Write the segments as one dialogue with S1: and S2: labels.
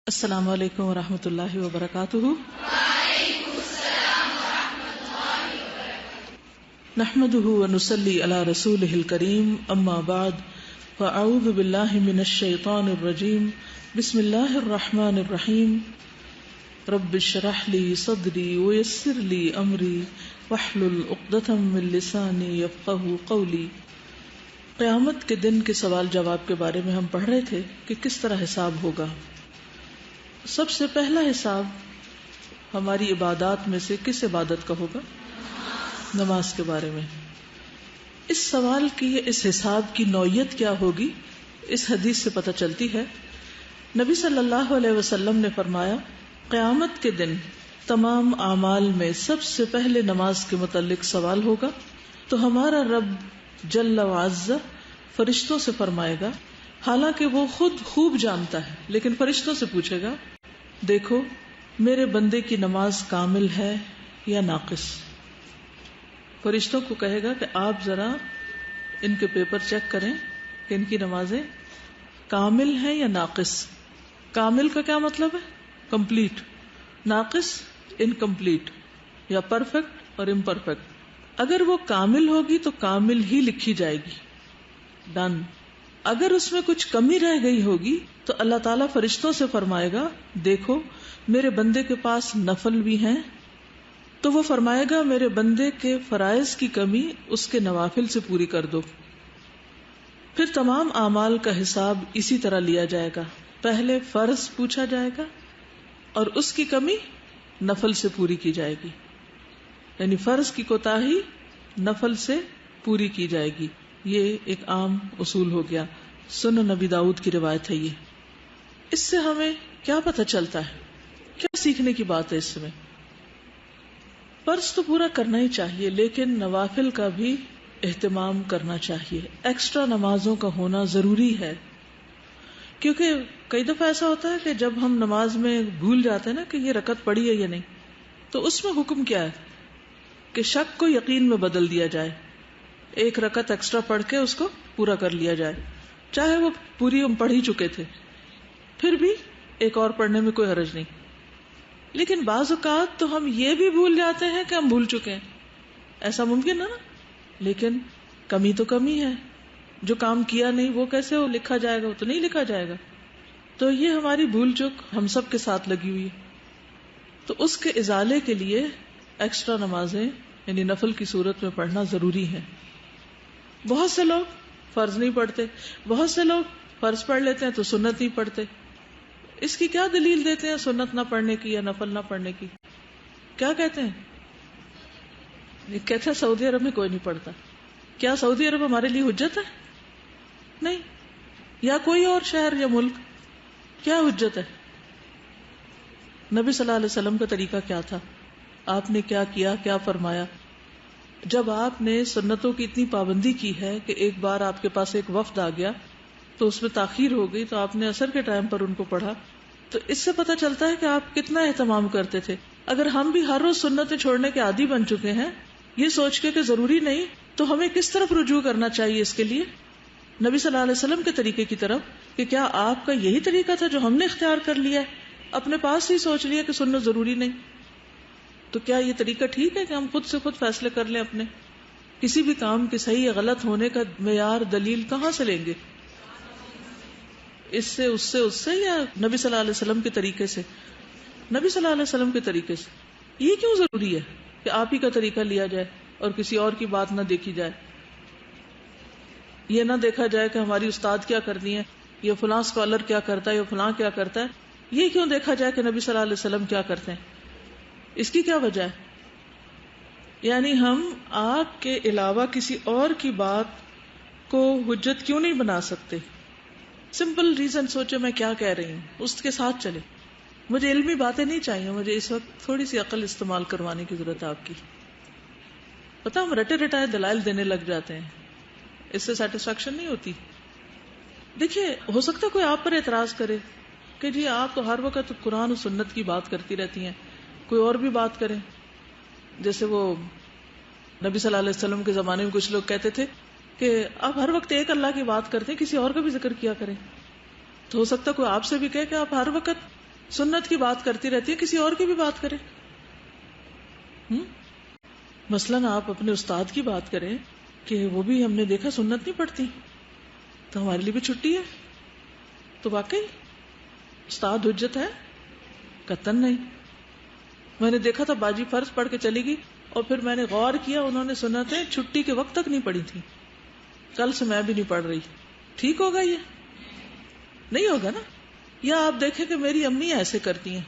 S1: السلام علیکم ورحمۃ اللہ وبرکاتہ۔ نحمده ونصلي على رسوله الكريم، اما بعد فاعوذ باللہ من الشیطان الرجیم، بسم اللہ الرحمن الرحیم۔ رب اشرح لي صدری ويسر لي امری واحلل عقدۃ من لسانی یفقهوا قولی۔ قیامت کے دن کے سوال جواب کے بارے میں ہم پڑھ رہے تھے کہ کس طرح حساب ہوگا۔ سب سے پہلا حساب ہماری عبادات میں سے کس عبادت کا ہوگا؟ نماز کے بارے میں۔ اس سوال کی، اس حساب کی نوعیت کیا ہوگی، اس حدیث سے پتہ چلتی ہے۔ نبی صلی اللہ علیہ وسلم نے فرمایا، قیامت کے دن تمام اعمال میں سب سے پہلے نماز کے متعلق سوال ہوگا، تو ہمارا رب جل وعز فرشتوں سے فرمائے گا، حالانکہ وہ خود خوب جانتا ہے لیکن فرشتوں سے پوچھے گا، دیکھو میرے بندے کی نماز کامل ہے یا ناقص۔ فرشتوں کو کہے گا کہ آپ ذرا ان کے پیپر چیک کریں کہ ان کی نمازیں کامل ہیں یا ناقص۔ کامل کا کیا مطلب ہے؟ کمپلیٹ۔ ناقص انکمپلیٹ یا پرفیکٹ اور امپرفیکٹ۔ اگر وہ کامل ہوگی تو کامل ہی لکھی جائے گی، ڈن۔ اگر اس میں کچھ کمی رہ گئی ہوگی تو اللہ تعالیٰ فرشتوں سے فرمائے گا، دیکھو میرے بندے کے پاس نفل بھی ہیں، تو وہ فرمائے گا میرے بندے کے فرائض کی کمی اس کے نوافل سے پوری کر دو۔ پھر تمام اعمال کا حساب اسی طرح لیا جائے گا، پہلے فرض پوچھا جائے گا اور اس کی کمی نفل سے پوری کی جائے گی، یعنی فرض کی کوتاہی نفل سے پوری کی جائے گی۔ یہ ایک عام اصول ہو گیا، سنن نبی داؤد کی روایت ہے یہ۔ اس سے ہمیں کیا پتہ چلتا ہے، کیا سیکھنے کی بات ہے اس میں؟ فرض تو پورا کرنا ہی چاہیے لیکن نوافل کا بھی اہتمام کرنا چاہیے، ایکسٹرا نمازوں کا ہونا ضروری ہے، کیونکہ کئی دفعہ ایسا ہوتا ہے کہ جب ہم نماز میں بھول جاتے ہیں نا کہ یہ رکعت پڑھی ہے یا نہیں، تو اس میں حکم کیا ہے کہ شک کو یقین میں بدل دیا جائے، ایک رکعت ایکسٹرا پڑھ کے اس کو پورا کر لیا جائے، چاہے وہ پوری ہم پڑھ ہی چکے تھے، پھر بھی ایک اور پڑھنے میں کوئی حرج نہیں۔ لیکن بعض اوقات تو ہم یہ بھی بھول جاتے ہیں کہ ہم بھول چکے ہیں، ایسا ممکن ہے نا، لیکن کمی تو کمی ہے، جو کام کیا نہیں وہ کیسے وہ لکھا جائے گا؟ وہ تو نہیں لکھا جائے گا۔ تو یہ ہماری بھول چک ہم سب کے ساتھ لگی ہوئی ہے، تو اس کے ازالے کے لیے ایکسٹرا نمازیں یعنی نفل کی صورت میں پڑھنا ضروری ہے۔ بہت سے لوگ فرض نہیں پڑھتے، بہت سے لوگ فرض پڑھ لیتے ہیں تو سنت نہیں پڑھتے۔ اس کی کیا دلیل دیتے ہیں سنت نہ پڑھنے کی یا نفل نہ پڑھنے کی؟ کیا کہتے ہیں؟ کہتے ہیں سعودی عرب میں کوئی نہیں پڑھتا۔ کیا سعودی عرب ہمارے لیے حجت ہے؟ نہیں۔ یا کوئی اور شہر یا ملک، کیا حجت ہے؟ نبی صلی اللہ علیہ وسلم کا طریقہ کیا تھا؟ آپ نے کیا کیا، کیا فرمایا؟ جب آپ نے سنتوں کی اتنی پابندی کی ہے کہ ایک بار آپ کے پاس ایک وفد آ گیا تو اس میں تاخیر ہو گئی تو آپ نے عصر کے ٹائم پر ان کو پڑھا، تو اس سے پتہ چلتا ہے کہ آپ کتنا اہتمام کرتے تھے۔ اگر ہم بھی ہر روز سنتیں چھوڑنے کے عادی بن چکے ہیں یہ سوچ کے کہ ضروری نہیں، تو ہمیں کس طرف رجوع کرنا چاہیے اس کے لیے؟ نبی صلی اللہ علیہ وسلم کے طریقے کی طرف، کہ کیا آپ کا یہی طریقہ تھا جو ہم نے اختیار کر لیا ہے، اپنے پاس ہی سوچ لیا کہ سنت ضروری نہیں؟ تو کیا یہ طریقہ ٹھیک ہے کہ ہم خود سے خود فیصلے کر لیں اپنے؟ کسی بھی کام کے صحیح یا غلط ہونے کا معیار دلیل کہاں سے لیں گے؟ اس سے یا نبی صلی اللہ علیہ وسلم کے طریقے سے؟ نبی صلی اللہ علیہ وسلم کے طریقے سے۔ یہ کیوں ضروری ہے کہ آپ ہی کا طریقہ لیا جائے اور کسی اور کی بات نہ دیکھی جائے؟ یہ نہ دیکھا جائے کہ ہماری استاد کیا کرنی ہے، یا فلاں اسکالر کیا کرتا ہے، یا فلاں کیا کرتا ہے، یہ کیوں دیکھا جائے کہ نبی صلی اللہ علیہ وسلم کیا کرتے ہیں؟ اس کی کیا وجہ ہے؟ یعنی ہم آپ کے علاوہ کسی اور کی بات کو حجت کیوں نہیں بنا سکتے؟ سمپل ریزن سوچے میں کیا کہہ رہی ہوں، اس کے ساتھ چلے۔ مجھے علمی باتیں نہیں چاہیے، مجھے اس وقت تھوڑی سی عقل استعمال کروانے کی ضرورت ہے آپ کی۔ پتہ ہم رٹے رٹائے دلائل دینے لگ جاتے ہیں، اس سے سیٹسفیکشن نہیں ہوتی۔ دیکھیے، ہو سکتا ہے کوئی آپ پر اعتراض کرے کہ جی آپ تو ہر وقت قرآن و سنت کی بات کرتی رہتی ہیں، کوئی اور بھی بات کریں۔ جیسے وہ نبی صلی اللہ علیہ وسلم کے زمانے میں کچھ لوگ کہتے تھے کہ آپ ہر وقت ایک اللہ کی بات کرتے ہیں، کسی اور کا بھی ذکر کیا کریں۔ تو ہو سکتا ہے کوئی آپ سے بھی کہے کہ آپ ہر وقت سنت کی بات کرتی رہتی ہے، کسی اور کی بھی بات کرے. مثلاً آپ اپنے استاد کی بات کریں کہ وہ بھی ہم نے دیکھا سنت نہیں پڑھتی، تو ہمارے لیے بھی چھٹی ہے. تو واقعی استاد حجت ہے؟ قطعاً نہیں. میں نے دیکھا تھا باجی فرض پڑھ کے چلی گئی، اور پھر میں نے غور کیا انہوں نے سنتیں چھٹی کے وقت تک نہیں پڑھی تھی. کل سے میں بھی نہیں پڑھ رہی. ٹھیک ہوگا؟ یہ نہیں ہوگا نا. یا آپ دیکھیں کہ میری امی ایسے کرتی ہیں،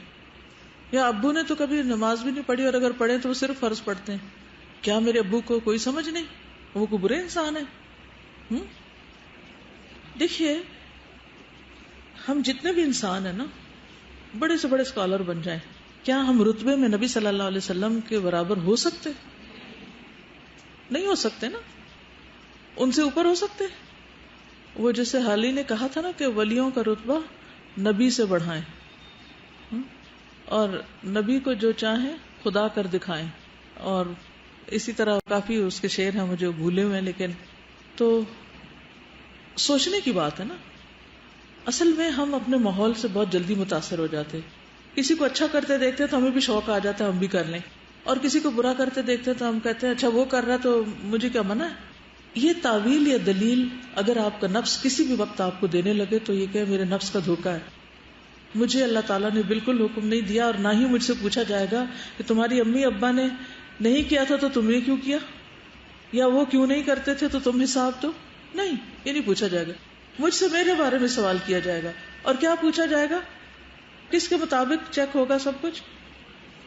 S1: یا ابو نے تو کبھی نماز بھی نہیں پڑھی، اور اگر پڑھیں تو وہ صرف فرض پڑھتے ہیں. کیا میرے ابو کو کوئی سمجھ نہیں؟ وہ کوئی برے انسان ہے؟ دیکھیے، ہم جتنے بھی انسان ہیں نا، بڑے سے بڑے اسکالر بن جائیں، کیا ہم رتبے میں نبی صلی اللہ علیہ وسلم کے برابر ہو سکتے؟ نہیں ہو سکتے نا. ان سے اوپر ہو سکتے؟ وہ جیسے حال ہی نے کہا تھا نا کہ ولیوں کا رتبہ نبی سے بڑھائیں، اور نبی کو جو چاہیں خدا کر دکھائیں. اور اسی طرح کافی اس کے شعر ہیں مجھے بھولے ہوئے، لیکن تو سوچنے کی بات ہے نا. اصل میں ہم اپنے ماحول سے بہت جلدی متاثر ہو جاتے. کسی کو اچھا کرتے دیکھتے تو ہمیں بھی شوق آ جاتا ہے ہم بھی کر لیں، اور کسی کو برا کرتے دیکھتے تو ہم کہتے ہیں اچھا وہ کر رہا ہے تو مجھے کیا منع ہے. یہ تعویل یا دلیل اگر آپ کا نفس کسی بھی وقت آپ کو دینے لگے تو یہ کہ میرے نفس کا دھوکہ ہے. مجھے اللہ تعالیٰ نے بالکل حکم نہیں دیا، اور نہ ہی مجھ سے پوچھا جائے گا کہ تمہاری امی ابا نے نہیں کیا تھا تو تم نے کیوں کیا، یا وہ کیوں نہیں کرتے تھے تو تم حساب دو. نہیں، یہ نہیں پوچھا جائے گا. مجھ سے میرے بارے میں سوال کیا جائے گا. اور کیا پوچھا جائے گا؟ کس کے مطابق چیک ہوگا سب کچھ؟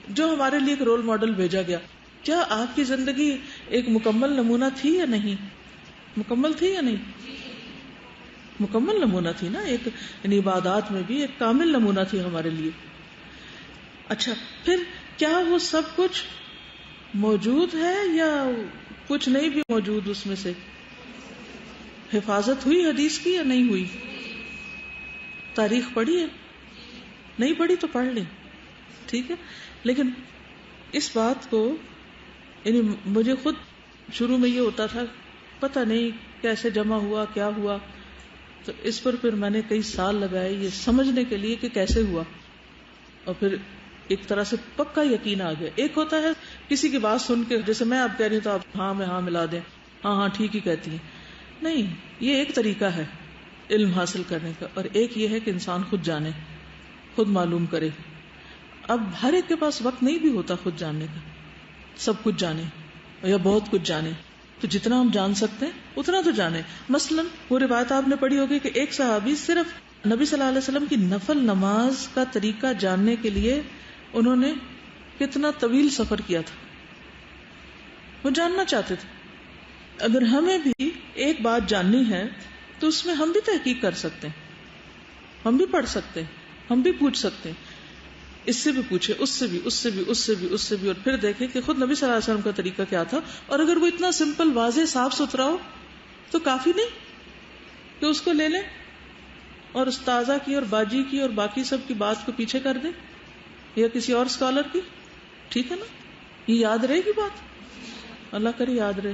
S1: جو ہمارے لیے ایک رول ماڈل بھیجا گیا. کیا آپ کی زندگی ایک مکمل نمونہ تھی یا نہیں؟ مکمل تھی یا نہیں؟ مکمل نمونہ تھی نا. ایک یعنی عبادات میں بھی ایک کامل نمونہ تھی ہمارے لیے. اچھا، پھر کیا وہ سب کچھ موجود ہے یا کچھ نہیں بھی موجود؟ اس میں سے حفاظت ہوئی حدیث کی یا نہیں ہوئی؟ تاریخ پڑھی ہے؟ نہیں پڑھی تو پڑھ لیں، ٹھیک ہے. لیکن اس بات کو یعنی مجھے خود شروع میں یہ ہوتا تھا پتہ نہیں کیسے جمع ہوا، کیا ہوا. تو اس پر پھر میں نے کئی سال لگائے یہ سمجھنے کے لیے کہ کیسے ہوا، اور پھر ایک طرح سے پکا یقین آ گیا. ایک ہوتا ہے کسی کی بات سن کے، جیسے میں آپ کہہ رہی ہوں تو آپ ہاں میں ہاں ملا دیں، ہاں ہاں ٹھیک ہی کہتی ہیں. نہیں، یہ ایک طریقہ ہے علم حاصل کرنے کا، اور ایک یہ ہے کہ انسان خود جانے، خود معلوم کرے. اب ہر ایک کے پاس وقت نہیں بھی ہوتا خود جاننے کا، سب کچھ جانے یا بہت کچھ جانے. تو جتنا ہم جان سکتے ہیں اتنا تو جانے. مثلا وہ روایت آپ نے پڑھی ہوگی کہ ایک صحابی صرف نبی صلی اللہ علیہ وسلم کی نفل نماز کا طریقہ جاننے کے لیے انہوں نے کتنا طویل سفر کیا تھا. وہ جاننا چاہتے تھے. اگر ہمیں بھی ایک بات جاننی ہے تو اس میں ہم بھی تحقیق کر سکتے ہیں، ہم بھی پڑھ سکتے ہیں، ہم بھی پوچھ سکتے ہیں. اس سے بھی پوچھے، اس سے بھی، اس سے بھی، اس سے بھی، اس سے بھی، اور پھر دیکھیں کہ خود نبی صلی اللہ علیہ وسلم کا طریقہ کیا تھا. اور اگر وہ اتنا سمپل، واضح، صاف ستھرا ہو تو کافی نہیں کہ اس کو لے لیں اور استاذہ کی اور باجی کی اور باقی سب کی بات کو پیچھے کر دیں یا کسی اور اسکالر کی. ٹھیک ہے نا؟ یہ یاد رہے گی بات، اللہ کرے یاد رہے.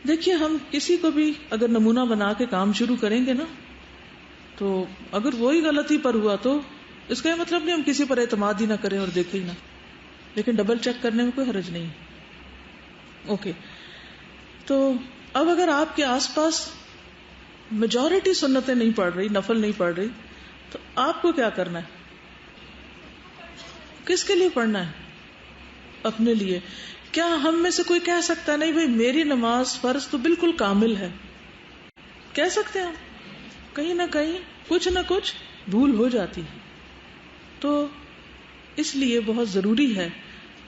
S1: دیکھیے، ہم کسی کو بھی اگر نمونہ بنا کے کام شروع کریں گے نا، تو اگر وہی غلطی پر ہوا تو اس کا یہ مطلب نہیں ہم کسی پر اعتماد ہی نہ کریں اور دیکھیں ہی نہ، لیکن ڈبل چیک کرنے میں کوئی حرج نہیں. اوکے، تو اب اگر آپ کے آس پاس میجورٹی سنتیں نہیں پڑھ رہی، نفل نہیں پڑھ رہی، تو آپ کو کیا کرنا ہے؟ کس کے لیے پڑھنا ہے؟ اپنے لیے. کیا ہم میں سے کوئی کہہ سکتا ہے نہیں بھائی میری نماز فرض تو بالکل کامل ہے؟ کہہ سکتے ہیں. کہیں نہ کہیں کچھ نہ کچھ بھول ہو جاتی ہے. تو اس لیے بہت ضروری ہے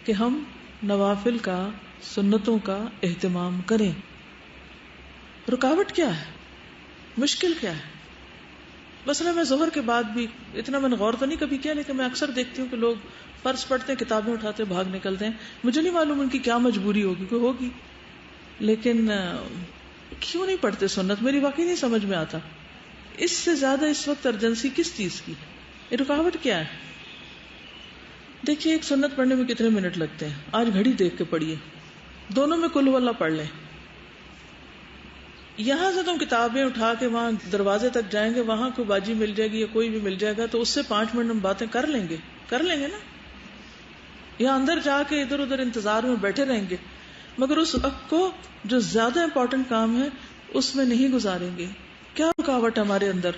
S1: کہ ہم نوافل کا، سنتوں کا اہتمام کریں. رکاوٹ کیا ہے؟ مشکل کیا ہے؟ مثلا میں ظہر کے بعد بھی اتنا میں نے غور تو نہیں کبھی کیا، لیکن میں اکثر دیکھتی ہوں کہ لوگ فرض پڑھتے ہیں، کتابیں اٹھاتے بھاگ نکلتے ہیں. مجھے نہیں معلوم ان کی کیا مجبوری ہوگی، کوئی ہوگی، لیکن کیوں نہیں پڑھتے سنت؟ میری واقعی نہیں سمجھ میں آتا. اس سے زیادہ اس وقت ارجنسی کس چیز کی؟ رکاوٹ کیا ہے؟ دیکھیے، ایک سنت پڑھنے میں کتنے منٹ لگتے ہیں؟ آج گھڑی دیکھ کے پڑھیے، دونوں میں کل ہو اللہ پڑھ لیں. یہاں سے تم کتابیں اٹھا کے وہاں دروازے تک جائیں گے, وہاں کوئی باجی مل جائے گی یا کوئی بھی مل جائے گا تو اس سے 5 منٹ ہم باتیں کر لیں گے نا. یا اندر جا کے ادھر ادھر انتظار میں بیٹھے رہیں گے, مگر اس وقت کو جو زیادہ امپورٹنٹ کام ہے اس میں نہیں گزاریں گے. کیا رکاوٹ ہے ہمارے اندر؟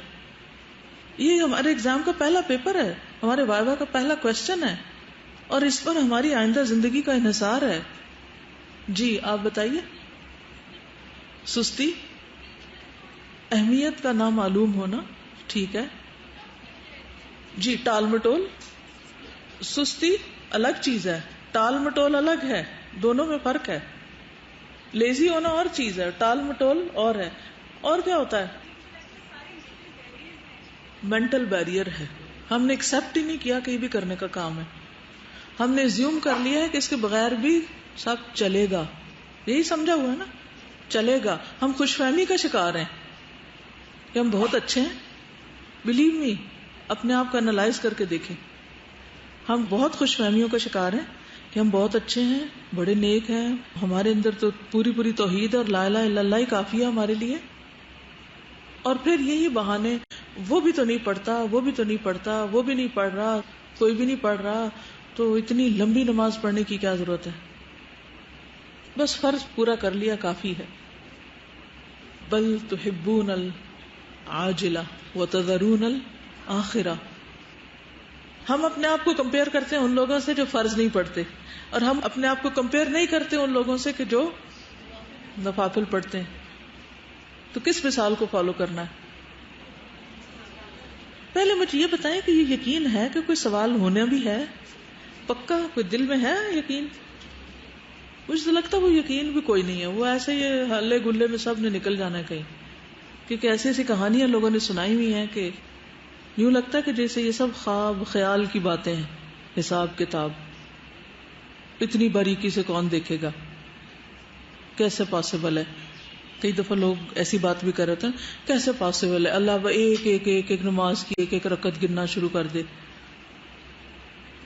S1: یہ ہمارے ایگزام کا پہلا پیپر ہے, ہمارے وائوا کا پہلا کوشچن ہے, اور اس پر ہماری آئندہ زندگی کا انحصار ہے. جی آپ بتائیے. سستی, اہمیت کا نامعلوم ہونا, ٹھیک ہے جی. ٹال مٹول, سستی الگ چیز ہے, ٹال مٹول الگ ہے, دونوں میں فرق ہے. لیزی ہونا اور چیز ہے, ٹال مٹول اور ہے. اور کیا ہوتا ہے؟ مینٹل بیریئر ہے. ہم نے ایکسپٹ ہی نہیں کیا کہ یہ بھی کرنے کا کام ہے. ہم نے زیوم کر لیا ہے کہ اس کے بغیر بھی سب چلے گا. یہی سمجھا ہوا ہے نا, چلے گا. ہم خوش فہمی کا شکار ہیں کہ ہم بہت اچھے ہیں. بلیو می, اپنے آپ کو انالائز کر کے دیکھیں. ہم بہت خوش فہمیوں کا شکار ہیں کہ ہم بہت اچھے ہیں, بڑے نیک ہیں, ہمارے اندر تو پوری توحید اور لا الہ الا اللہ ہی کافی ہے ہمارے لیے. اور پھر یہی بہانے, وہ بھی تو نہیں پڑھتا, وہ بھی تو نہیں پڑھتا, وہ بھی نہیں پڑھ رہا, کوئی بھی نہیں پڑھ رہا, تو اتنی لمبی نماز پڑھنے کی کیا ضرورت ہے؟ بس فرض پورا کر لیا کافی ہے. بل تحبون العاجلہ وتذرون الآخرہ. ہم اپنے آپ کو کمپیئر کرتے ہیں ان لوگوں سے جو فرض نہیں پڑھتے, اور ہم اپنے آپ کو کمپیئر نہیں کرتے ان لوگوں سے کہ جو نوافل پڑھتے ہیں. تو کس مثال کو فالو کرنا ہے؟ پہلے مجھے یہ بتائیں کہ یہ یقین ہے کہ کوئی سوال ہونا بھی ہے پکا, کوئی دل میں ہے یقین؟ مجھے تو لگتا ہے وہ یقین بھی کوئی نہیں ہے, وہ ایسے ہی ہلے گلے میں سب نے نکل جانا ہے کہیں. کیونکہ ایسی ایسی کہانیاں لوگوں نے سنائی ہوئی ہیں کہ یوں لگتا ہے کہ جیسے یہ سب خواب خیال کی باتیں ہیں. حساب کتاب اتنی باریکی سے کون دیکھے گا, کیسے پاسبل ہے؟ کئی دفعہ لوگ ایسی بات بھی کر رہے ہیں, کیسے پاسبل ہے اللہ ایک نماز کی ایک رکعت گننا شروع کر دے.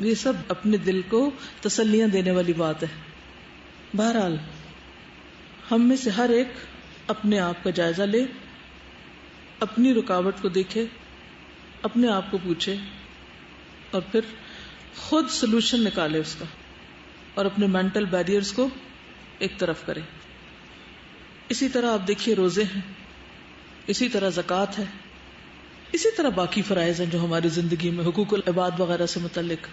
S1: یہ سب اپنے دل کو تسلیاں دینے والی بات ہے. بہرحال ہم میں سے ہر ایک اپنے آپ کا جائزہ لے, اپنی رکاوٹ کو دیکھے, اپنے آپ کو پوچھے, اور پھر خود سلوشن نکالے اس کا, اور اپنے مینٹل بیریئرز کو ایک طرف کرے. اسی طرح آپ دیکھیے روزے ہیں, اسی طرح زکوٰۃ ہے, اسی طرح باقی فرائض ہیں جو ہماری زندگی میں حقوق العباد وغیرہ سے متعلق.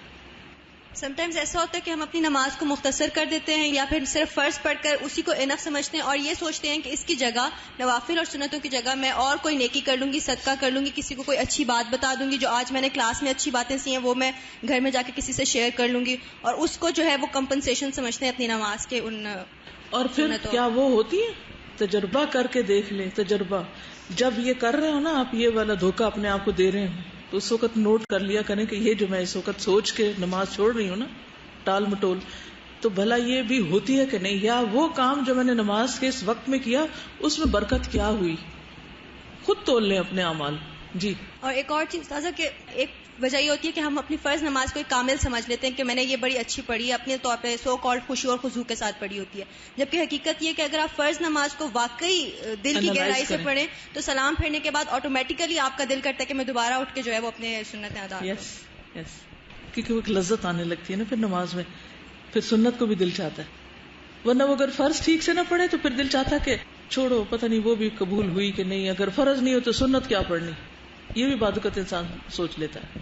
S2: سم ٹائمز ایسا ہوتا ہے کہ ہم اپنی نماز کو مختصر کر دیتے ہیں, یا پھر صرف فرض پڑھ کر اسی کو انف سمجھتے ہیں, اور یہ سوچتے ہیں کہ اس کی جگہ نوافل اور سنتوں کی جگہ میں اور کوئی نیکی کر لوں گی, صدقہ کر لوں گی, کسی کو کوئی اچھی بات بتا دوں گی, جو آج میں نے کلاس میں اچھی باتیں سی ہیں وہ میں گھر میں جا کے کسی سے شیئر کر لوں گی, اور اس کو جو ہے وہ کمپنسیشن سمجھتے ہیں اپنی نماز کے ان.
S1: اور پھر کیا وہ ہوتی ہے؟ تجربہ کر کے دیکھ لیں. تجربہ جب یہ کر رہے ہو نا آپ, یہ والا دھوکہ اپنے آپ کو دے رہے ہیں, تو اس وقت نوٹ کر لیا کریں کہ یہ جو میں اس وقت سوچ کے نماز چھوڑ رہی ہوں نا, ٹال مٹول, تو بھلا یہ بھی ہوتی ہے کہ نہیں, یا وہ کام جو میں نے نماز کے اس وقت میں کیا اس میں برکت کیا ہوئی. خود تول لیں اپنے اعمال. جی. اور
S2: ایک اور چیز تازہ کہ ایک وجہ یہ ہوتی ہے کہ ہم اپنی فرض نماز کو ایک کامل سمجھ لیتے ہیں کہ میں نے یہ بڑی اچھی پڑھی ہے, اپنے طور پہ سو کالڈ خوشی اور خضوع کے ساتھ پڑھی ہوتی ہے, جبکہ حقیقت یہ کہ اگر آپ فرض نماز کو واقعی دل کی گہرائی سے پڑھیں تو سلام پھیرنے کے بعد آٹومیٹیکلی آپ کا دل کرتا ہے کہ میں دوبارہ اٹھ کے جو ہے وہ اپنے سنتیں ادا کروں.
S1: یس, کیونکہ وہ ایک لذت آنے لگتی ہے نا پھر نماز میں, پھر سنت کو بھی دل چاہتا ہے. ورنہ وہ اگر فرض ٹھیک سے نہ پڑھے تو پھر دل چاہتا کہ چھوڑو, پتہ نہیں وہ بھی قبول ہوئی کہ نہیں, اگر فرض نہیں ہو تو سنت کیا پڑھنی. یہ بھی بعض اوقات انسان سوچ لیتا ہے.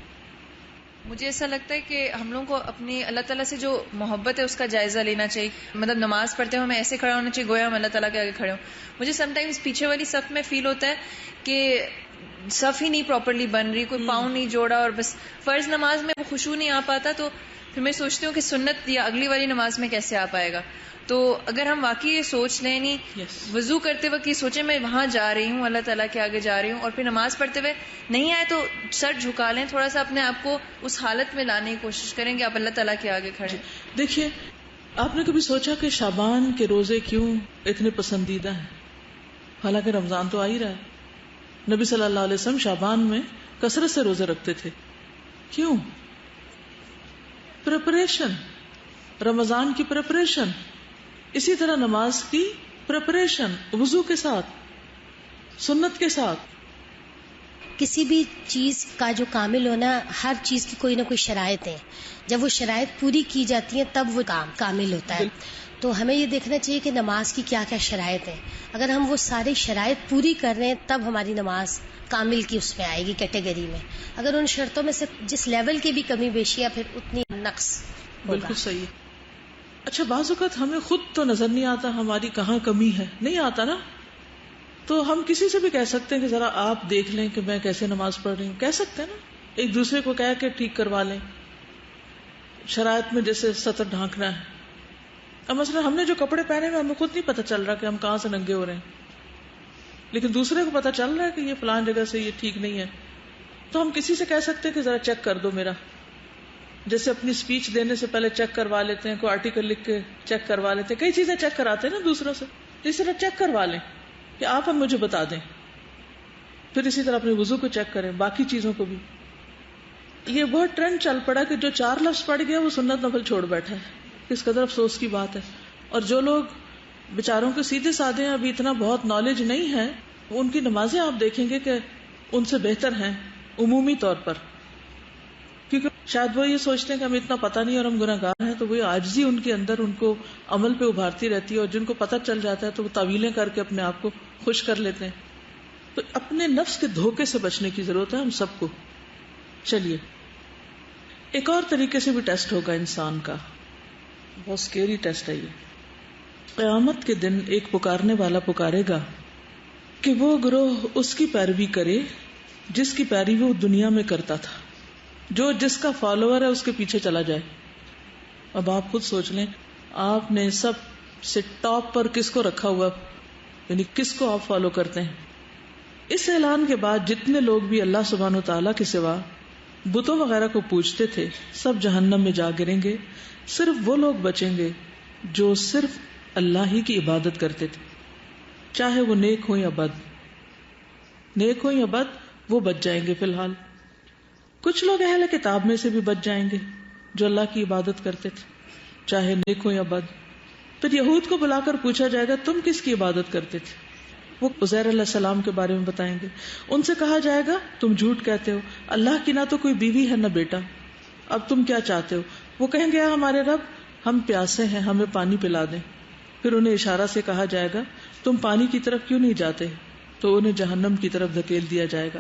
S3: مجھے ایسا لگتا ہے کہ ہم لوگوں کو اپنی اللہ تعالیٰ سے جو محبت ہے اس کا جائزہ لینا چاہیے. مطلب نماز پڑھتے ہوئے ہمیں ایسے کھڑا ہونا چاہیے گویا ہم اللہ تعالیٰ کے آگے کھڑے ہوں. مجھے سم ٹائمز پیچھے والی صف میں فیل ہوتا ہے کہ صف ہی نہیں پراپرلی بن رہی, کوئی پاؤں نہیں جوڑا, اور بس فرض نماز میں وہ خشوع نہیں آ پاتا, تو پھر میں سوچتی ہوں کہ سنت یا اگلی والی نماز میں کیسے آ پائے گا. تو اگر ہم واقعی یہ سوچ لیں, نہیں وضو کرتے وقت یہ سوچیں میں وہاں جا رہی ہوں, اللہ تعالیٰ کے آگے جا رہی ہوں, اور پھر نماز پڑھتے ہوئے نہیں آئے تو سر جھکا لیں, تھوڑا سا اپنے آپ کو اس حالت میں لانے کی کوشش کریں کہ آپ اللہ تعالیٰ کے آگے کھڑے.
S1: دیکھیے, آپ نے کبھی سوچا کہ شعبان کے روزے کیوں اتنے پسندیدہ ہیں, حالانکہ رمضان تو آ ہی رہا ہے. نبی صلی اللہ علیہ وسلم شعبان میں کثرت سے روزے رکھتے تھے. کیوں؟ پریپریشن, رمضان کی پریپریشن, اسی طرح نماز کی پریپریشن وضو کے ساتھ. سنت کے ساتھ.
S4: کسی بھی چیز کا جو کامل ہونا، ہر چیز کی کوئی نہ کوئی شرائط ہے. جب وہ شرائط پوری کی جاتی ہیں تب وہ کام کامل ہوتا ہے. تو ہمیں یہ دیکھنا چاہیے کہ نماز کی کیا کیا شرائط ہیں. اگر ہم وہ ساری شرائط پوری کر رہے ہیں تب ہماری نماز کامل کی اس میں آئے گی کیٹیگری میں. اگر ان شرطوں میں سے جس لیول کی بھی کمی بیشی ہے پھر اتنی نقص ہوگا.
S1: بالکل صحیح ہے. اچھا بعض اوقات ہمیں خود تو نظر نہیں آتا ہماری کہاں کمی ہے، نہیں آتا نا، تو ہم کسی سے بھی کہہ سکتے ہیں کہ ذرا آپ دیکھ لیں کہ میں کیسے نماز پڑھ رہی ہوں. کہہ سکتے ہیں نا، ایک دوسرے کو کہہ کے ٹھیک کروا لیں. شرائط میں جیسے سطر ڈھانکنا ہے، اب مثلا ہم نے جو کپڑے پہنے ہیں ہمیں خود نہیں پتہ چل رہا کہ ہم کہاں سے ننگے ہو رہے ہیں، لیکن دوسرے کو پتہ چل رہا ہے کہ یہ فلان جگہ سے یہ ٹھیک نہیں ہے، تو ہم کسی سے کہہ سکتے ہیں کہ ذرا چیک کر دو میرا. جیسے اپنی اسپیچ دینے سے پہلے چیک کروا لیتے ہیں، کوئی آرٹیکل لکھ کے چیک کروا لیتے ہیں، کئی چیزیں چیک کراتے ہیں نا دوسروں سے، اس طرح چیک کروا لیں کہ آپ ہم مجھے بتا دیں. پھر اسی طرح اپنے وضو کو چیک کریں، باقی چیزوں کو بھی. یہ بہت ٹرینڈ چل پڑا کہ جو 4 لفظ پڑھ گیا وہ سنت نفل چھوڑ بیٹھا ہے. کس قدر افسوس کی بات ہے. اور جو لوگ بیچاروں کے سیدھے سادے ہیں، ابھی اتنا بہت نالج نہیں ہے، ان کی نمازیں آپ دیکھیں گے کہ ان سے بہتر ہیں عمومی طور پر، کیونکہ شاید وہ یہ سوچتے ہیں کہ ہمیں اتنا پتہ نہیں اور ہم گناہگار ہیں، تو وہ عاجزی ان کے اندر ان کو عمل پہ ابھارتی رہتی ہے، اور جن کو پتہ چل جاتا ہے تو وہ تعویلیں کر کے اپنے آپ کو خوش کر لیتے ہیں. تو اپنے نفس کے دھوکے سے بچنے کی ضرورت ہے ہم سب کو. چلیے ایک اور طریقے سے بھی ٹیسٹ ہوگا انسان کا، بہت سکیری ٹیسٹ ہے یہ. قیامت کے دن ایک پکارنے والا پکارے گا کہ وہ گروہ اس کی پیروی کرے جس کی پیروی وہ دنیا میں کرتا تھا. جو جس کا فالوور ہے اس کے پیچھے چلا جائے. اب آپ خود سوچ لیں، آپ نے سب سے ٹاپ پر کس کو رکھا ہوا، یعنی کس کو آپ فالو کرتے ہیں. اس اعلان کے بعد جتنے لوگ بھی اللہ سبحانہ و تعالیٰ کے سوا بتوں وغیرہ کو پوجتے تھے سب جہنم میں جا گریں گے. صرف وہ لوگ بچیں گے جو صرف اللہ ہی کی عبادت کرتے تھے، چاہے وہ نیک ہو یا بد. نیک ہو یا بد وہ بچ جائیں گے. فی الحال کچھ لوگ اہل کتاب میں سے بھی بچ جائیں گے جو اللہ کی عبادت کرتے تھے، چاہے نیک ہو یا بد. پھر یہود کو بلا کر پوچھا جائے گا تم کس کی عبادت کرتے تھے، وہ عزیر علیہ السلام کے بارے میں بتائیں گے. ان سے کہا جائے گا تم جھوٹ کہتے ہو، اللہ کی نہ تو کوئی بیوی ہے نہ بیٹا، اب تم کیا چاہتے ہو. وہ کہیں گے اے ہمارے رب ہم پیاسے ہیں، ہمیں پانی پلا دیں. پھر انہیں اشارہ سے کہا جائے گا تم پانی کی طرف کیوں نہیں جاتے، تو انہیں جہنم کی طرف دھکیل دیا جائے گا.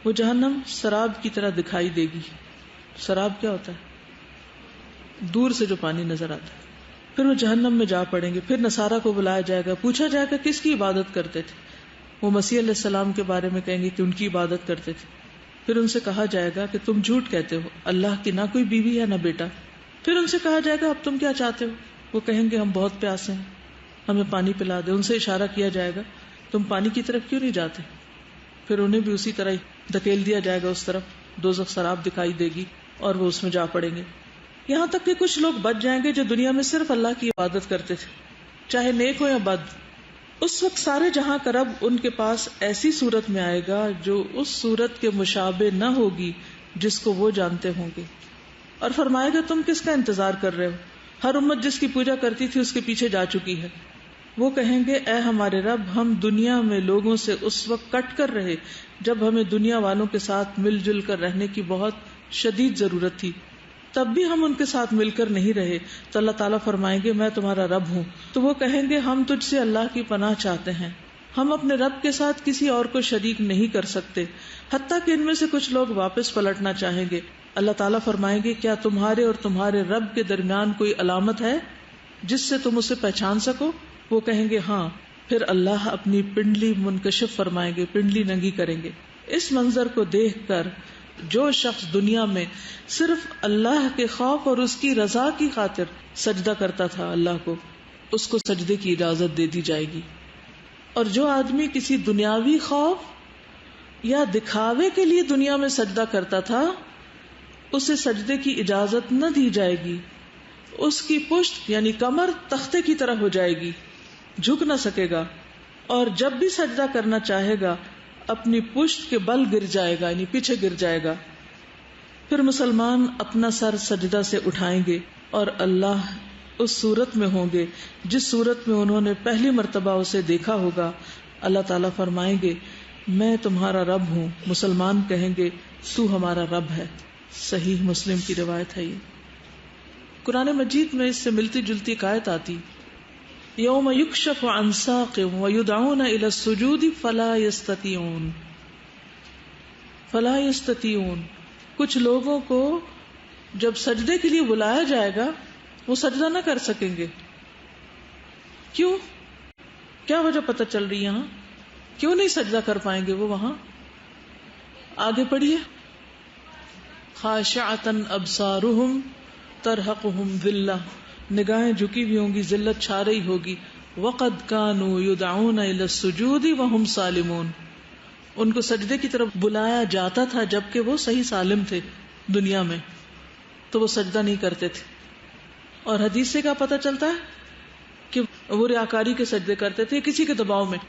S1: وہ جہنم سراب کی طرح دکھائی دے گی. سراب کیا ہوتا ہے؟ دور سے جو پانی نظر آتا ہے. پھر وہ جہنم میں جا پڑیں گے. پھر نصارہ کو بلایا جائے گا، پوچھا جائے گا کس کی عبادت کرتے تھے. وہ مسیح علیہ السلام کے بارے میں کہیں گے کہ ان کی عبادت کرتے تھے. پھر ان سے کہا جائے گا کہ تم جھوٹ کہتے ہو، اللہ کی نہ کوئی بیوی ہے نہ بیٹا. پھر ان سے کہا جائے گا اب تم کیا چاہتے ہو. وہ کہیں گے ہم بہت پیاسے ہیں، ہمیں پانی پلا دے. ان سے اشارہ کیا جائے گا تم پانی کی طرف کیوں نہیں جاتے. پھر انہیں بھی اسی طرح دھکیل دیا جائے گا اس طرف. دوزخ سراب دکھائی دے گی اور وہ اس میں جا پڑیں گے. یہاں تک کہ کچھ لوگ بچ جائیں گے جو دنیا میں صرف اللہ کی عبادت کرتے تھے، چاہے نیک ہو یا بد. اس وقت سارے جہاں کا رب ان کے پاس ایسی صورت میں آئے گا جو اس صورت کے مشابہ نہ ہوگی جس کو وہ جانتے ہوں گے، اور فرمائے گا تم کس کا انتظار کر رہے ہو. ہر امت جس کی پوجا کرتی تھی اس کے پیچھے جا چکی ہے. وہ کہیں گے اے ہمارے رب ہم دنیا میں لوگوں سے اس وقت کٹ کر رہے جب ہمیں دنیا والوں کے ساتھ مل جل کر رہنے کی بہت شدید ضرورت تھی، تب بھی ہم ان کے ساتھ مل کر نہیں رہے. تو اللہ تعالیٰ فرمائیں گے میں تمہارا رب ہوں. تو وہ کہیں گے ہم تجھ سے اللہ کی پناہ چاہتے ہیں، ہم اپنے رب کے ساتھ کسی اور کو شریک نہیں کر سکتے. حتیٰ کہ ان میں سے کچھ لوگ واپس پلٹنا چاہیں گے. اللہ تعالیٰ فرمائیں گے کیا تمہارے اور تمہارے رب کے درمیان کوئی علامت ہے جس سے تم اسے پہچان سکو. وہ کہیں گے ہاں. پھر اللہ اپنی پنڈلی منکشف فرمائیں گے، پنڈلی ننگی کریں گے. اس منظر کو دیکھ کر جو شخص دنیا میں صرف اللہ کے خوف اور اس کی رضا کی خاطر سجدہ کرتا تھا اللہ کو، اس کو سجدے کی اجازت دے دی جائے گی. اور جو آدمی کسی دنیاوی خوف یا دکھاوے کے لیے دنیا میں سجدہ کرتا تھا اسے سجدے کی اجازت نہ دی جائے گی. اس کی پشت یعنی کمر تختے کی طرح ہو جائے گی، جھک نہ سکے گا، اور جب بھی سجدہ کرنا چاہے گا اپنی پشت کے بل گر جائے گا، یعنی پیچھے گر جائے گا. پھر مسلمان اپنا سر سجدہ سے اٹھائیں گے اور اللہ اس صورت میں ہوں گے جس صورت میں انہوں نے پہلی مرتبہ اسے دیکھا ہوگا، اللہ تعالیٰ فرمائیں گے میں تمہارا رب ہوں، مسلمان کہیں گے تو ہمارا رب ہے. صحیح مسلم کی روایت ہے. یہ قرآن مجید میں اس سے ملتی جلتی ایک آیت آتی یوم یکشف عن ساق ویدعون الی السجود فلا یستطیعون. کچھ لوگوں کو جب سجدے کے لیے بلایا جائے گا وہ سجدہ نہ کر سکیں گے. کیوں؟ کیا وجہ پتہ چل رہی یہاں؟ کیوں نہیں سجدہ کر پائیں گے وہ وہاں؟ آگے پڑھیے. خاشعۃ ابصارہم ترہقہم ذلہ، نگاہیں جھکی ہوئی ہوں گی، ذلت چھا رہی ہوگی. وقد کانوا یدعون الی السجود وہم سالمون، ان کو سجدے کی طرف بلایا جاتا تھا جبکہ وہ صحیح سالم تھے دنیا میں، تو وہ سجدہ نہیں کرتے تھے. اور حدیث سے کیا پتہ چلتا ہے کہ وہ ریاکاری کے سجدے کرتے تھے کسی کے دباؤ میں.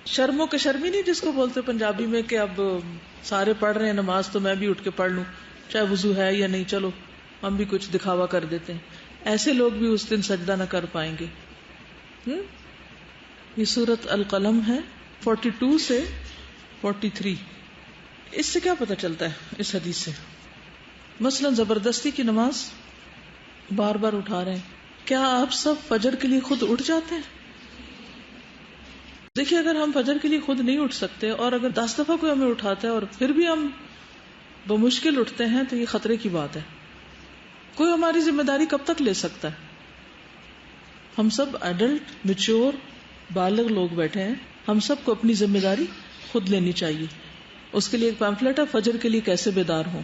S1: شرموں کے شرمی نہیں جس کو بولتے پنجابی میں کہ اب سارے پڑھ رہے ہیں نماز تو میں بھی اٹھ کے پڑھ لوں، چاہے وضو ہے یا نہیں، چلو ہم بھی کچھ دکھاوا کر دیتے ہیں. ایسے لوگ بھی اس دن سجدہ نہ کر پائیں گے. یہ سورۃ القلم ہے 42 سے 43. اس سے کیا پتہ چلتا ہے اس حدیث سے؟ مثلا زبردستی کی نماز بار بار اٹھا رہے ہیں، کیا آپ سب فجر کے لیے خود اٹھ جاتے ہیں؟ دیکھیے اگر ہم فجر کے لیے خود نہیں اٹھ سکتے اور اگر 10 دفعہ کوئی ہمیں اٹھاتا ہے اور پھر بھی ہم بمشکل اٹھتے ہیں تو یہ خطرے کی بات ہے. کوئی ہماری ذمہ داری کب تک لے سکتا ہے؟ ہم سب ایڈلٹ میچور بالغ لوگ بیٹھے ہیں، ہم سب کو اپنی ذمہ داری خود لینی چاہیے. اس کے لیے ایک پیمفلیٹ ہے فجر کے لیے کیسے بیدار ہوں.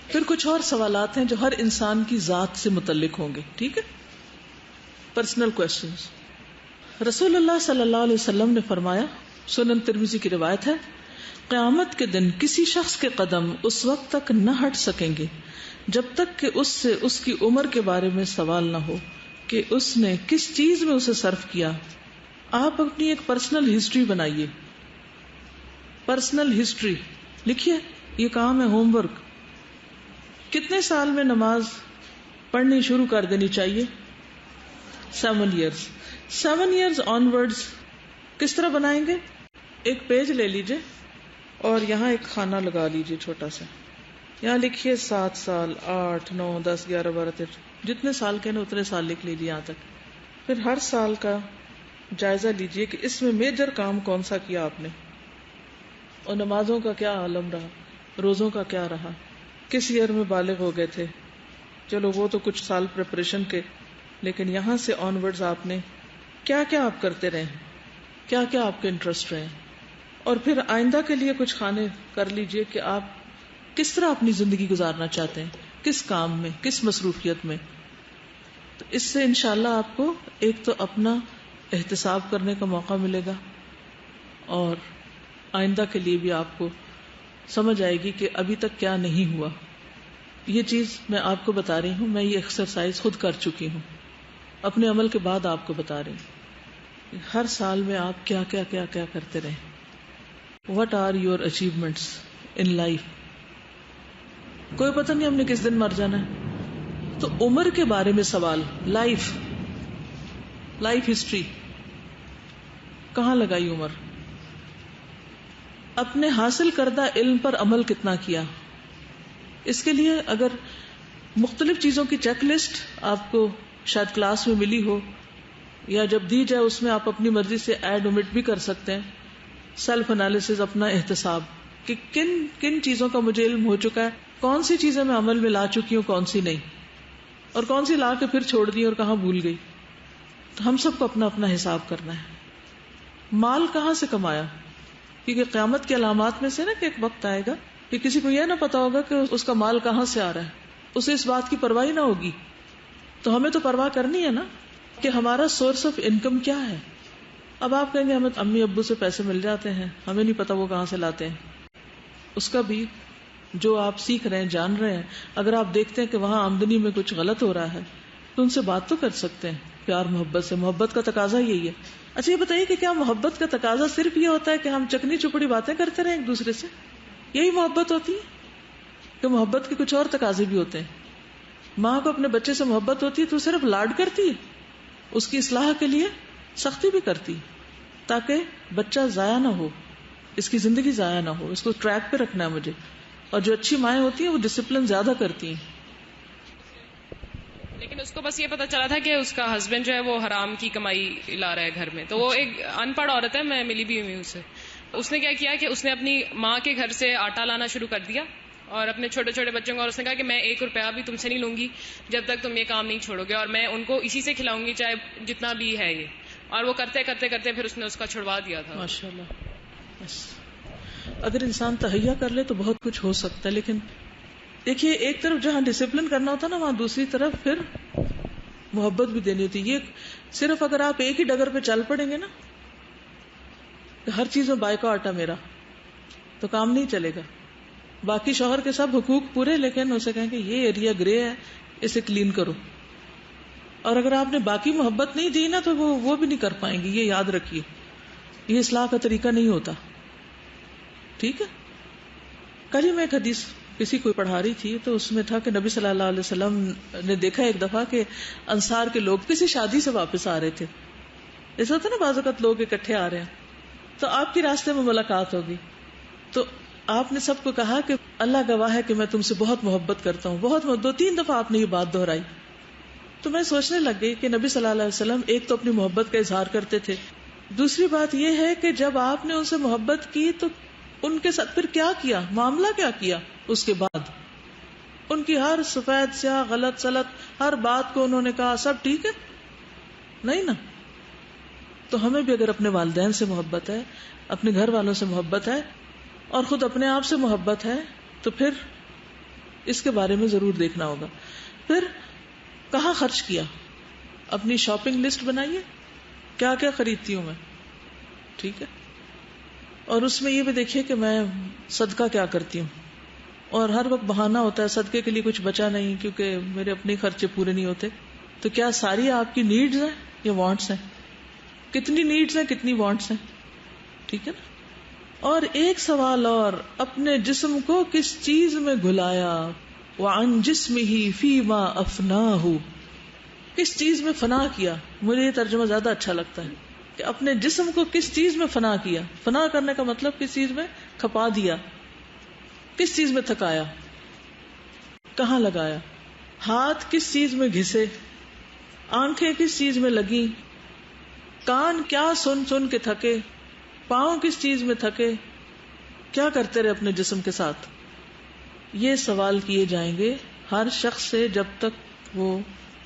S1: پھر کچھ اور سوالات ہیں جو ہر انسان کی ذات سے متعلق ہوں گے. ٹھیک ہے، پرسنل کوسچنز. رسول اللہ صلی اللہ علیہ وسلم نے فرمایا، سنن ترمذی کی روایت ہے، قیامت کے دن کسی شخص کے قدم اس وقت تک نہ ہٹ سکیں گے جب تک کہ اس سے اس کی عمر کے بارے میں سوال نہ ہو کہ اس نے کس چیز میں اسے صرف کیا. آپ اپنی ایک پرسنل ہسٹری بنائیے، پرسنل ہسٹری لکھیے. یہ کام ہے ہوم ورک. کتنے سال میں نماز پڑھنی شروع کر دینی چاہیے؟ 7 ایئرز. 7 ایئرز آن ورڈز کس طرح بنائیں گے؟ ایک پیج لے لیجئے اور یہاں ایک خانہ لگا لیجئے چھوٹا سا. یہاں لکھیے 7 سال، 8، 9، 10، 11، 12، 13، جتنے سال کے نا اتنے سال لکھ لیجیے یہاں تک. پھر ہر سال کا جائزہ لیجئے کہ اس میں میجر کام کون سا کیا آپ نے، اور نمازوں کا کیا عالم رہا، روزوں کا کیا رہا، کس ایئر میں بالغ ہو گئے تھے. چلو وہ تو کچھ سال پریپریشن کے، لیکن یہاں سے آن ورڈز آپ نے کیا کیا آپ کرتے رہے، کیا کیا آپ کے انٹرسٹ رہے. اور پھر آئندہ کے لیے کچھ خانے کر لیجئے کہ آپ کس طرح اپنی زندگی گزارنا چاہتے ہیں، کس کام میں، کس مصروفیت میں. تو اس سے انشاءاللہ آپ کو ایک تو اپنا احتساب کرنے کا موقع ملے گا اور آئندہ کے لیے بھی آپ کو سمجھ آئے گی کہ ابھی تک کیا نہیں ہوا. یہ چیز میں آپ کو بتا رہی ہوں، میں یہ ایکسرسائز خود کر چکی ہوں، اپنے عمل کے بعد آپ کو بتا رہی ہوں. ہر سال میں آپ کیا کیا کیا کیا کرتے رہیں. What are your achievements in life؟ کوئی پتہ نہیں ہم نے کس دن مر جانا ہے. تو عمر کے بارے میں سوال، لائف ہسٹری، کہاں لگائی عمر، اپنے حاصل کردہ علم پر عمل کتنا کیا. اس کے لیے اگر مختلف چیزوں کی چیک لسٹ آپ کو شاید کلاس میں ملی ہو یا جب دی جائے اس میں آپ اپنی مرضی سے ایڈ اومٹ بھی کر سکتے ہیں. سیلف انالیسز، اپنا احتساب کہ کن کن چیزوں کا مجھے علم ہو چکا ہے، کون سی چیزیں میں عمل میں لا چکی ہوں، کون سی نہیں، اور کون سی لا کے پھر چھوڑ دی اور کہاں بھول گئی. تو ہم سب کو اپنا اپنا حساب کرنا ہے. مال کہاں سے کمایا، کیونکہ قیامت کی علامات میں سے نا کہ ایک وقت آئے گا کہ کسی کو یہ نہ پتا ہوگا کہ اس کا مال کہاں سے آ رہا ہے، اسے اس بات کی پرواہ نہ ہوگی. تو ہمیں تو پرواہ کرنی ہے نا کہ ہمارا سورس آف انکم کیا ہے. اب آپ کہیں گے ہمیں امی ابو سے پیسے مل جاتے ہیں، ہمیں نہیں پتا وہ کہاں سے لاتے ہیں. اس کا بھی جو آپ سیکھ رہے ہیں، جان رہے ہیں، اگر آپ دیکھتے ہیں کہ وہاں آمدنی میں کچھ غلط ہو رہا ہے تو ان سے بات تو کر سکتے ہیں پیار محبت سے. محبت کا تقاضا یہی ہے. اچھا یہ بتائیے کہ کیا محبت کا تقاضا صرف یہ ہوتا ہے کہ ہم چکنی چپڑی باتیں کرتے رہیں ایک دوسرے سے؟ یہی محبت ہوتی ہے کہ محبت کے کچھ اور تقاضے بھی ہوتے ہیں. ماں کو اپنے بچے سے محبت ہوتی ہے تو صرف لاڈ کرتی ہے، اس کی اصلاح کے لیے سختی بھی کرتی. تاکہ بچہ ضائع نہ ہو، اس کی زندگی ضائع نہ ہو، اس کو ٹریک پہ رکھنا ہے مجھے. اور جو اچھی مائیں ہوتی ہیں وہ ڈسپلن زیادہ کرتی ہیں.
S5: لیکن اس کو بس یہ پتا چلا تھا کہ اس کا ہسبینڈ جو ہے وہ حرام کی کمائی لا رہا ہے گھر میں. تو وہ ایک ان پڑھ عورت ہے، میں ملی بھی ہوئی اسے. اس نے کیا کیا کہ اس نے اپنی ماں کے گھر سے آٹا لانا شروع کر دیا اور اپنے چھوٹے چھوٹے بچوں کو، اور اس نے کہا کہ میں 1 روپیہ بھی تم سے نہیں لوں گی جب تک تم یہ کام نہیں چھوڑو گے، اور میں ان کو اسی سے کھلاؤں گی چاہے جتنا بھی ہے یہ. اور وہ کرتے کرتے کرتے پھر اس نے اس کا چھڑوا دیا تھا.
S1: ماشاءاللہ. بس اگر انسان تہیا کر لے تو بہت کچھ ہو سکتا ہے. لیکن دیکھیے ایک طرف جہاں ڈسپلن کرنا ہوتا ہے نا، وہاں دوسری طرف پھر محبت بھی دینی ہوتی ہے. یہ صرف اگر آپ ایک ہی ڈگر پہ چل پڑیں گے نا، ہر چیز میں بائیکاٹ ہے میرا، تو کام نہیں چلے گا. باقی شوہر کے سب حقوق پورے، لیکن اسے کہیں کہ یہ ایریا گرے ہے، اسے کلین کرو. اور اگر آپ نے باقی محبت نہیں دی نا تو وہ بھی نہیں کر پائیں گے. یہ یاد رکھیے، یہ اصلاح کا طریقہ نہیں ہوتا. ٹھیک ہے. کل ہی میں ایک حدیث کسی کو پڑھا رہی تھی تو اس میں تھا کہ نبی صلی اللہ علیہ وسلم نے دیکھا ایک دفعہ کہ انصار کے لوگ کسی شادی سے واپس آ رہے تھے. ایسا ہوتا نا بعض اوقات لوگ اکٹھے آ رہے ہیں تو آپ کی راستے میں ملاقات ہوگی، تو آپ نے سب کو کہا کہ اللہ گواہ ہے کہ میں تم سے بہت محبت کرتا ہوں، بہت 2-3 دفعہ آپ نے یہ بات دہرائی. تو میں سوچنے لگ گئی کہ نبی صلی اللہ علیہ وسلم ایک تو اپنی محبت کا اظہار کرتے تھے، دوسری بات یہ ہے کہ جب آپ نے ان سے محبت کی تو ان کے ساتھ پھر کیا کیا، معاملہ کیا کیا. اس کے بعد ان کی ہر سفید سیاہ غلط سلط ہر بات کو انہوں نے کہا سب ٹھیک ہے؟ نہیں نا. تو ہمیں بھی اگر اپنے والدین سے محبت ہے، اپنے گھر والوں سے محبت ہے اور خود اپنے آپ سے محبت ہے تو پھر اس کے بارے میں ضرور دیکھنا ہوگا. پھر کہاں خرچ کیا، اپنی شاپنگ لسٹ بنائیے، کیا کیا خریدتی ہوں میں. ٹھیک ہے. اور اس میں یہ بھی دیکھیے کہ میں صدقہ کیا کرتی ہوں. اور ہر وقت بہانہ ہوتا ہے صدقے کے لیے کچھ بچا نہیں کیونکہ میرے اپنے خرچے پورے نہیں ہوتے. تو کیا ساری آپ کی نیڈز ہیں یا وانٹس ہیں؟ کتنی نیڈز ہیں، کتنی وانٹس ہیں؟ ٹھیک ہے نا. اور ایک سوال اور، اپنے جسم کو کس چیز میں گھلایا، وعن جسمہ فیما افناہ، کس چیز میں فنا کیا. مجھے یہ ترجمہ زیادہ اچھا لگتا ہے کہ اپنے جسم کو کس چیز میں فنا کیا. فنا کرنے کا مطلب کس چیز میں کھپا دیا، کس چیز میں تھکایا، کہاں لگایا. ہاتھ کس چیز میں گھسے، آنکھیں کس چیز میں لگی، کان کیا سن سن کے تھکے، پاؤں کس چیز میں تھکے، کیا کرتے رہے اپنے جسم کے ساتھ. یہ سوال کیے جائیں گے ہر شخص سے جب تک وہ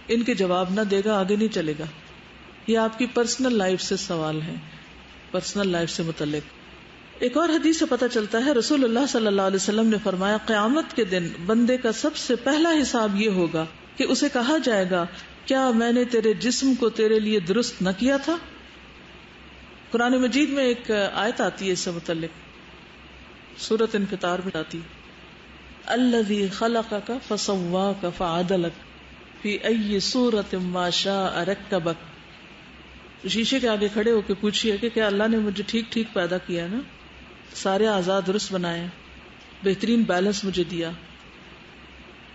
S1: ان کے جواب نہ دے گا آگے نہیں چلے گا. یہ آپ کی پرسنل لائف سے سوال ہے، پرسنل لائف سے متعلق. ایک اور حدیث سے پتہ چلتا ہے، رسول اللہ صلی اللہ علیہ وسلم نے فرمایا قیامت کے دن بندے کا سب سے پہلا حساب یہ ہوگا کہ اسے کہا جائے گا کیا میں نے تیرے جسم کو تیرے لیے درست نہ کیا تھا. قرآن مجید میں ایک آیت آتی ہے اس سے متعلق، سورۃ انفطار میں آتی، الذی خلقک فسواک فعدلک فی ای صورۃ ما شاء رکبک. شیشے کے آگے کھڑے ہو کے پوچھئے کہ کیا اللہ نے مجھے ٹھیک ٹھیک پیدا کیا نا، سارے اعضاء درست بنائے، بہترین بیلنس مجھے دیا.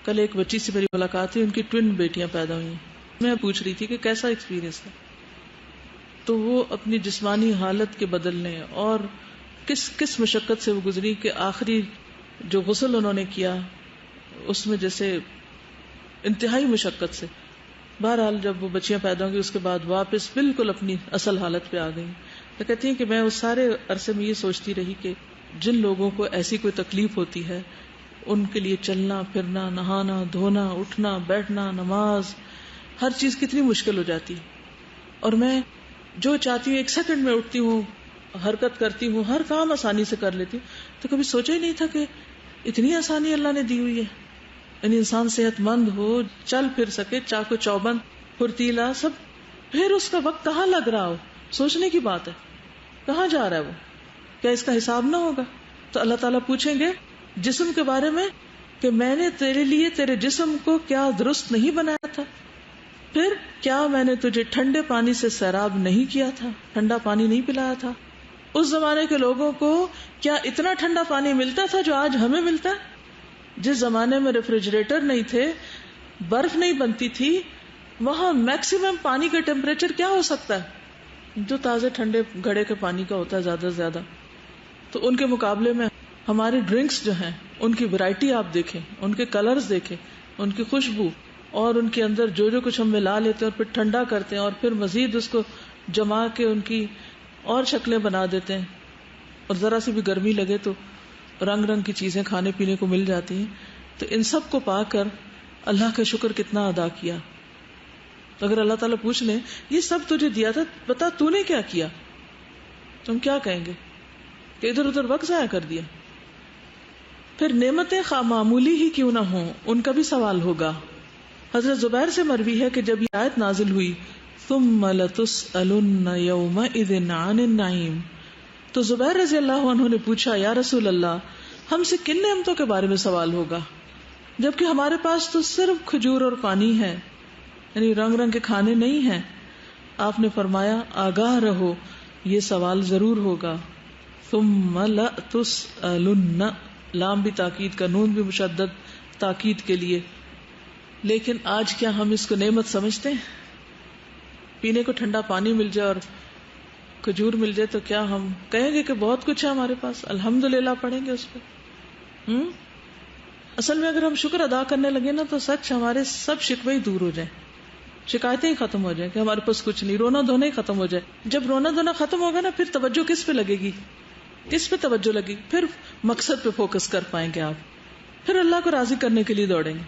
S1: کل ایک بچی سے میری ملاقات ہوئی، ان کی ٹوین بیٹیاں پیدا ہوئی. میں پوچھ رہی تھی کہ کیسا ایکسپیرینس تھا، تو وہ اپنی جسمانی حالت کے بدلنے اور کس مشقت سے وہ گزری کہ آخری جو غسل انہوں نے کیا اس میں جیسے انتہائی مشقت سے. بہرحال جب وہ بچیاں پیدا ہوں گی اس کے بعد واپس بالکل اپنی اصل حالت پہ آ گئی. تو کہتی ہیں کہ میں اس سارے عرصے میں یہ سوچتی رہی کہ جن لوگوں کو ایسی کوئی تکلیف ہوتی ہے ان کے لیے چلنا پھرنا، نہانا دھونا، اٹھنا بیٹھنا، نماز، ہر چیز کتنی مشکل ہو جاتی. اور میں جو چاہتی ہوں 1 سیکنڈ میں اٹھتی ہوں، حرکت کرتی ہوں، ہر کام آسانی سے کر لیتی ہوں. تو کبھی سوچا ہی نہیں تھا کہ اتنی آسانی اللہ نے دی ہوئی ہے. یعنی انسان صحت مند ہو، چل پھر سکے، چاقو چوبند، پھرتیلا سب. پھر اس کا وقت کہاں لگ رہا ہو، سوچنے کی بات ہے. کہاں جا رہا ہے وہ؟ کیا اس کا حساب نہ ہوگا؟ تو اللہ تعالیٰ پوچھیں گے جسم کے بارے میں کہ میں نے تیرے لیے تیرے جسم کو کیا درست نہیں بنایا تھا؟ پھر کیا میں نے تجھے ٹھنڈے پانی سے سیراب نہیں کیا تھا، ٹھنڈا پانی نہیں پلایا تھا؟ اس زمانے کے لوگوں کو کیا اتنا ٹھنڈا پانی ملتا تھا جو آج ہمیں ملتا ہے؟ جس زمانے میں ریفریجریٹر نہیں تھے، برف نہیں بنتی تھی، وہاں میکسیمم پانی کا ٹیمپریچر کیا ہو سکتا ہے؟ جو تازے ٹھنڈے گھڑے کے پانی کا ہوتا ہے زیادہ سے زیادہ. تو ان کے مقابلے میں ہماری ڈرنکس جو ہیں ان کی ویرائٹی آپ دیکھیں، ان کے کلرز دیکھیں، ان کی خوشبو، اور ان کے اندر جو جو کچھ ہم ملا لیتے ہیں اور پھر ٹھنڈا کرتے ہیں اور پھر مزید اس کو جما کے ان کی اور شکلیں بنا دیتے ہیں، اور ذرا سی بھی گرمی لگے تو رنگ رنگ کی چیزیں کھانے پینے کو مل جاتی ہیں. تو ان سب کو پا کر اللہ کا شکر کتنا ادا کیا. تو اگر اللہ تعالیٰ پوچھ لیں یہ سب تجھے دیا تھا، بتا تو نے کیا کیا، تم کیا کہیں گے کہ ادھر ادھر وقت ضائع کر دیا. پھر نعمتیں خواہ معمولی ہی کیوں نہ ہوں ان کا بھی سوال ہوگا. حضرت زبیر سے مروی ہے کہ جب یہ آیت نازل ہوئی ثم لتسألن یومئذ عن النعیم، تو زبیر رضی اللہ عنہ نے پوچھا یا رسول اللہ ہم سے کن نعمتوں کے بارے میں سوال ہوگا جبکہ ہمارے پاس تو صرف کھجور اور پانی ہے، یعنی رنگ رنگ کے کھانے نہیں ہیں. آپ نے فرمایا آگاہ رہو یہ سوال ضرور ہوگا. ثم لتسألن، لام بھی تاکید کا، نون بھی مشدد تاکید کے لیے. لیکن آج کیا ہم اس کو نعمت سمجھتے ہیں؟ پینے کو ٹھنڈا پانی مل جائے اور کھجور مل جائے تو کیا ہم کہیں گے کہ بہت کچھ ہے ہمارے پاس، الحمدللہ پڑھیں گے اس پہ؟ اصل میں اگر ہم شکر ادا کرنے لگے نا تو سچ ہمارے سب شکوے ہی دور ہو جائیں، شکایتیں ہی ختم ہو جائیں کہ ہمارے پاس کچھ نہیں، رونا دھونا ہی ختم ہو جائے. جب رونا دھونا ختم ہوگا نا پھر توجہ کس پہ لگے گی، کس پہ توجہ لگی، پھر مقصد پہ فوکس کر پائیں گے آپ، پھر اللہ کو راضی کرنے کے لیے دوڑیں گے.